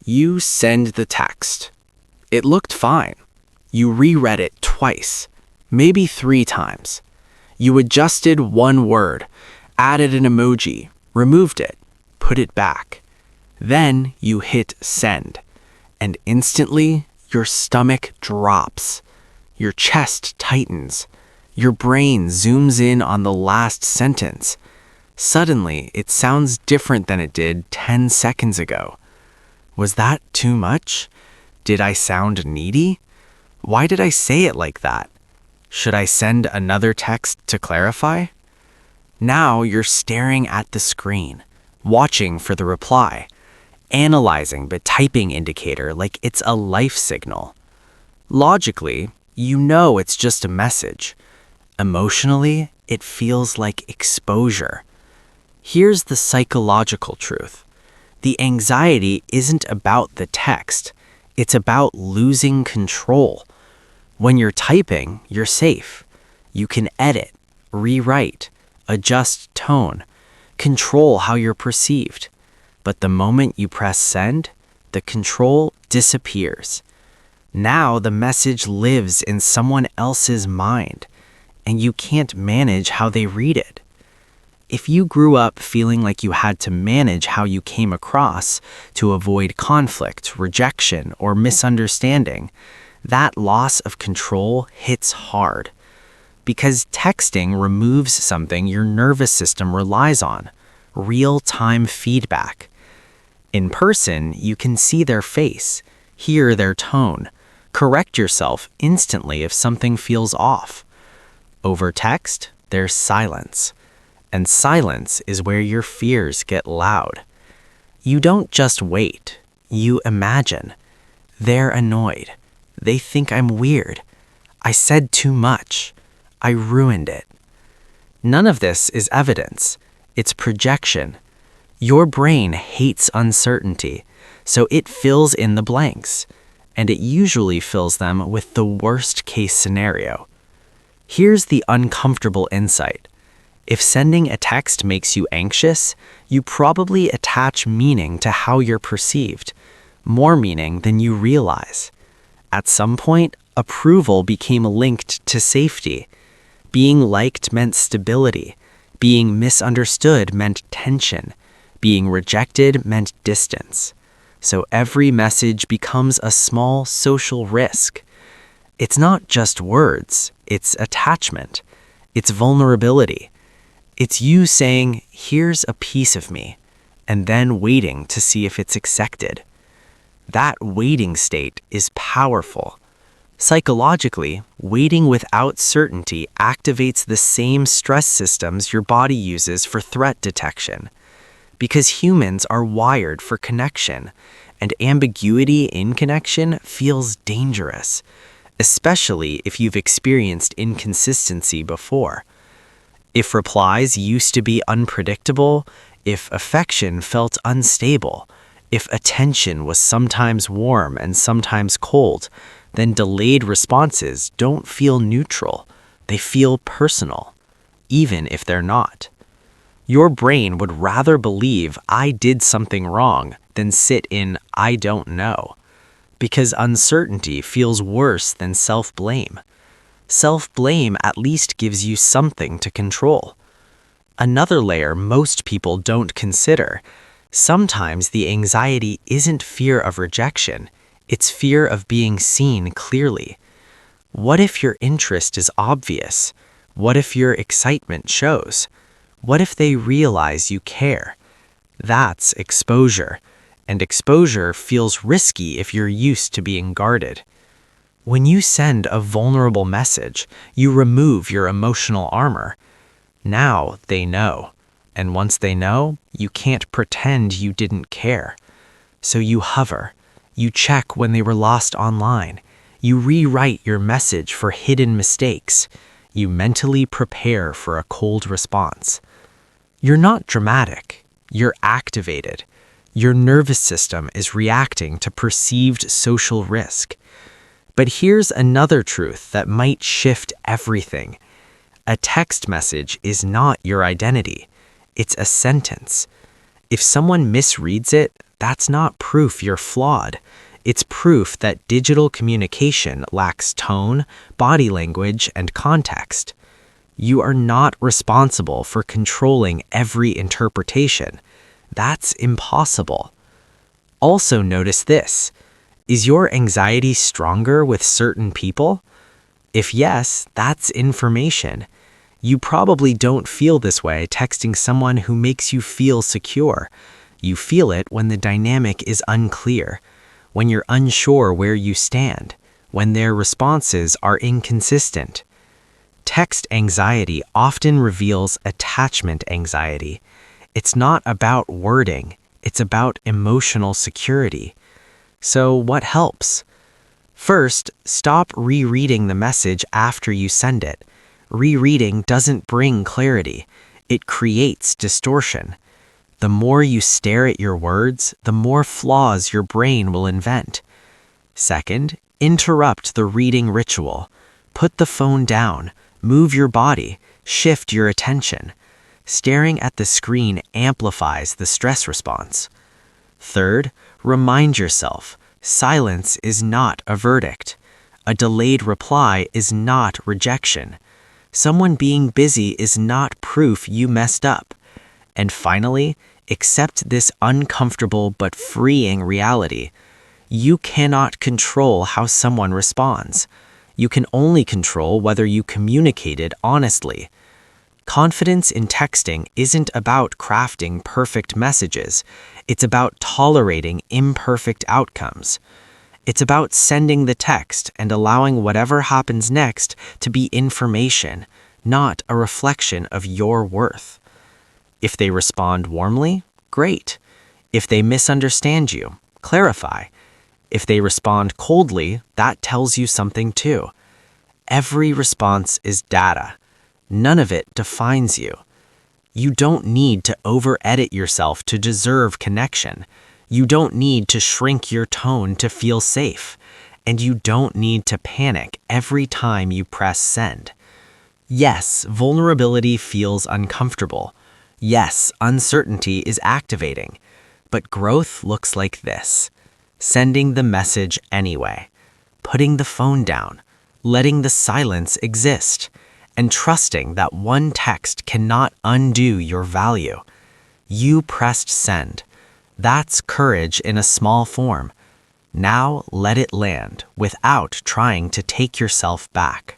You send the text. It looked fine. You reread it twice, maybe 3 times. You adjusted one word, added an emoji, removed it, put it back. Then you hit send, and instantly your stomach drops. Your chest tightens. Your brain zooms in on the last sentence. Suddenly, it sounds different than it did 10 seconds ago. Was that too much? Did I sound needy? Why did I say it like that? Should I send another text to clarify? Now you're staring at the screen, watching for the reply, analyzing the typing indicator like it's a life signal. Logically, you know it's just a message. Emotionally, it feels like exposure. Here's the psychological truth. The anxiety isn't about the text. It's about losing control. When you're typing, you're safe. You can edit, rewrite, adjust tone, control how you're perceived. But the moment you press send, the control disappears. Now the message lives in someone else's mind, and you can't manage how they read it. If you grew up feeling like you had to manage how you came across to avoid conflict, rejection, or misunderstanding, that loss of control hits hard. Because texting removes something your nervous system relies on, real-time feedback. In person, you can see their face, hear their tone, correct yourself instantly if something feels off. Over text, there's silence. And silence is where your fears get loud. You don't just wait, you imagine. They're annoyed. They think I'm weird. I said too much. I ruined it. None of this is evidence. It's projection. Your brain hates uncertainty, so it fills in the blanks, and it usually fills them with the worst-case scenario. Here's the uncomfortable insight. If sending a text makes you anxious, you probably attach meaning to how you're perceived, more meaning than you realize. At some point, approval became linked to safety. Being liked meant stability. Being misunderstood meant tension. Being rejected meant distance. So every message becomes a small social risk. It's not just words, it's attachment. It's vulnerability. It's you saying, here's a piece of me, and then waiting to see if it's accepted. That waiting state is powerful. Psychologically, waiting without certainty activates the same stress systems your body uses for threat detection. Because humans are wired for connection, and ambiguity in connection feels dangerous, especially if you've experienced inconsistency before. If replies used to be unpredictable, if affection felt unstable, if attention was sometimes warm and sometimes cold, then delayed responses don't feel neutral. They feel personal, even if they're not. Your brain would rather believe I did something wrong than sit in I don't know, because uncertainty feels worse than self-blame. Self-blame at least gives you something to control. Another layer most people don't consider. Sometimes the anxiety isn't fear of rejection, it's fear of being seen clearly. What if your interest is obvious? What if your excitement shows? What if they realize you care? That's exposure, and exposure feels risky if you're used to being guarded. When you send a vulnerable message, you remove your emotional armor. Now they know. And once they know, you can't pretend you didn't care. So you hover. You check when they were lost online. You rewrite your message for hidden mistakes. You mentally prepare for a cold response. You're not dramatic. You're activated. Your nervous system is reacting to perceived social risk. But here's another truth that might shift everything. A text message is not your identity. It's a sentence. If someone misreads it, that's not proof you're flawed. It's proof that digital communication lacks tone, body language, and context. You are not responsible for controlling every interpretation. That's impossible. Also notice this. Is your anxiety stronger with certain people? If yes, that's information. You probably don't feel this way texting someone who makes you feel secure. You feel it when the dynamic is unclear, when you're unsure where you stand, when their responses are inconsistent. Text anxiety often reveals attachment anxiety. It's not about wording, it's about emotional security. So what helps? First, stop rereading the message after you send it. Rereading doesn't bring clarity. It creates distortion. The more you stare at your words, the more flaws your brain will invent. Second, interrupt the reading ritual. Put the phone down, move your body, shift your attention. Staring at the screen amplifies the stress response. Third, remind yourself, silence is not a verdict. A delayed reply is not rejection. Someone being busy is not proof you messed up. And finally, accept this uncomfortable but freeing reality. You cannot control how someone responds. You can only control whether you communicated honestly. Confidence in texting isn't about crafting perfect messages. It's about tolerating imperfect outcomes. It's about sending the text and allowing whatever happens next to be information, not a reflection of your worth. If they respond warmly, great. If they misunderstand you, clarify. If they respond coldly, that tells you something too. Every response is data. None of it defines you. You don't need to over-edit yourself to deserve connection. You don't need to shrink your tone to feel safe. And you don't need to panic every time you press send. Yes, vulnerability feels uncomfortable. Yes, uncertainty is activating. But growth looks like this. Sending the message anyway. Putting the phone down. Letting the silence exist. And trusting that one text cannot undo your value. You pressed send. That's courage in a small form. Now let it land without trying to take yourself back.